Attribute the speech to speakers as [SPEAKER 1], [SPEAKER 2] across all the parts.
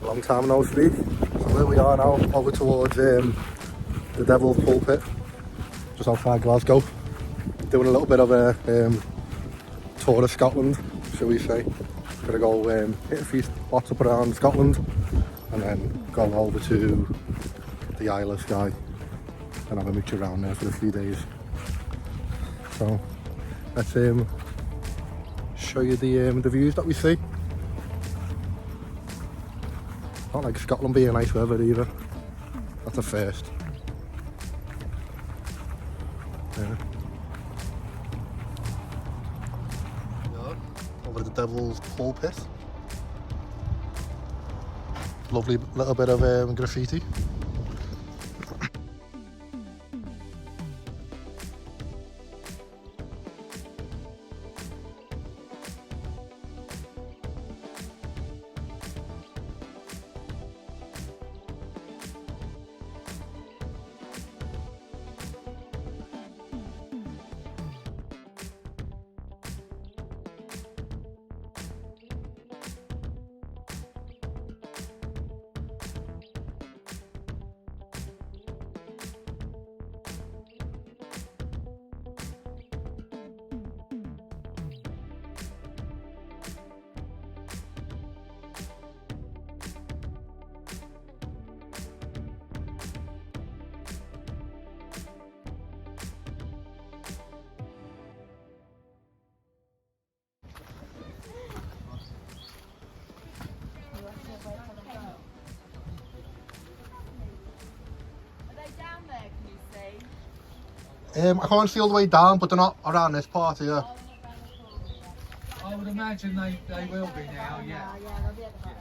[SPEAKER 1] Long time no speak. So here we are now, over towards the Devil's Pulpit, just outside Glasgow. Doing a little bit of a tour of Scotland, shall we say. Gonna go hit a few spots up around Scotland and then go over to the Isle of Skye and have a mooch around there for a few days. So let's show you the views that we see. Not like Scotland being nice weather either. That's a first. Yeah. Over the Devil's Pulpit. Lovely little bit of graffiti. I can't see all the way down, but they're not around this part here.
[SPEAKER 2] I would imagine they will be now, yeah.
[SPEAKER 3] They'll be at the bottom.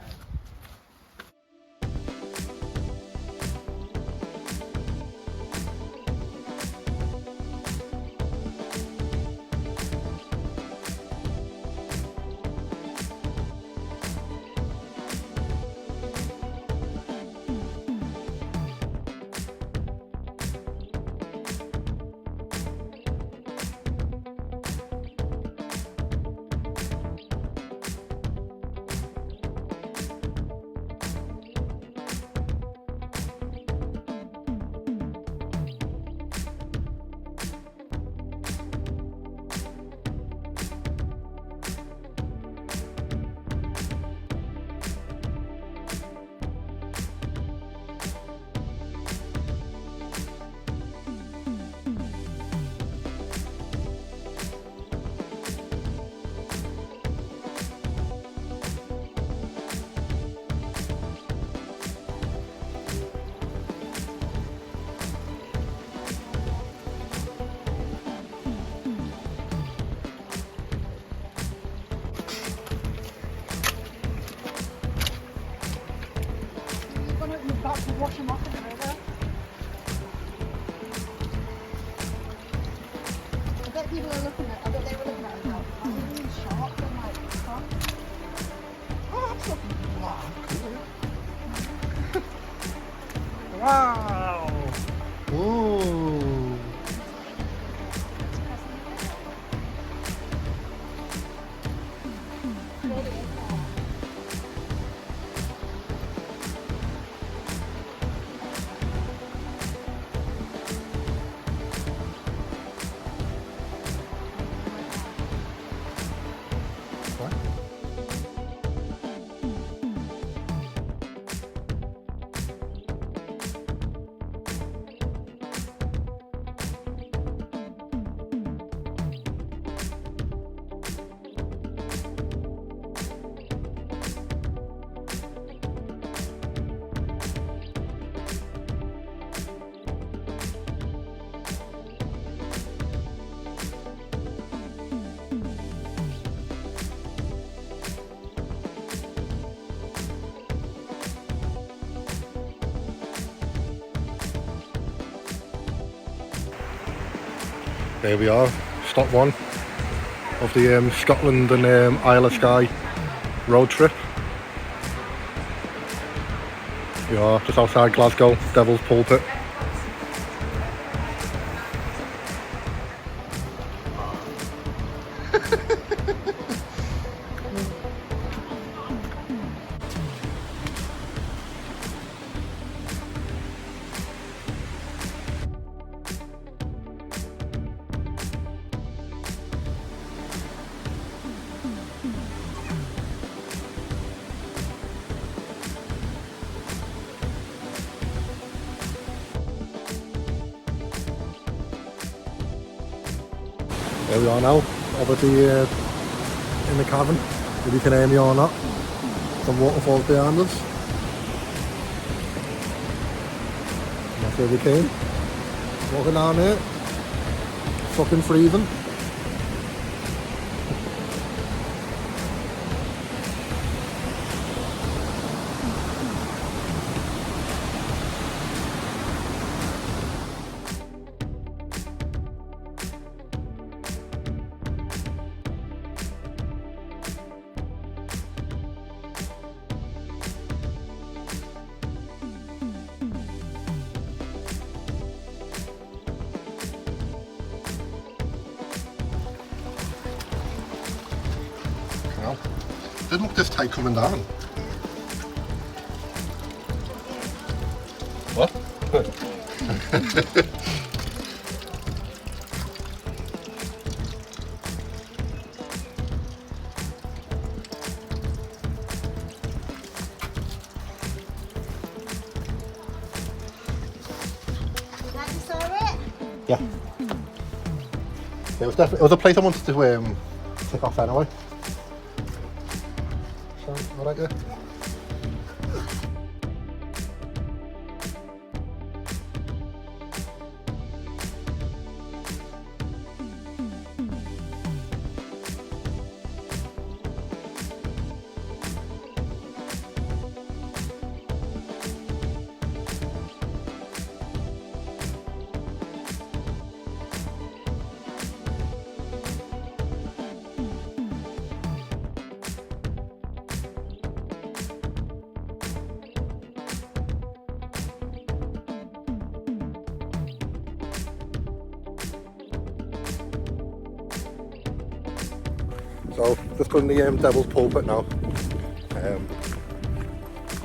[SPEAKER 3] Wash them off in the river. I bet people are looking at, I bet they were looking at it now. I'm really shocked and like, huh? Oh, that's a
[SPEAKER 1] Wow! Ooh! There we are, stop one of the Scotland and Isle of Skye road trip. We are just outside Glasgow, Devil's Pulpit. There we are now, obviously in the cavern, if you can hear me or not. Some waterfalls behind us. And that's where we came. Walking down here, fucking freezing. Well, didn't look this tight coming down. What?
[SPEAKER 3] Glad you saw it.
[SPEAKER 1] Yeah. It was definitely, it was a place I wanted to tick off anyway. So, alright, yeah. So, just done the Devil's Pulpit now.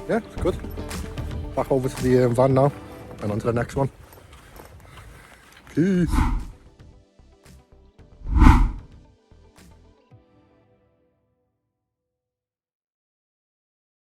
[SPEAKER 1] Yeah, it's good. Back over to the van now, and on to the next one. Peace.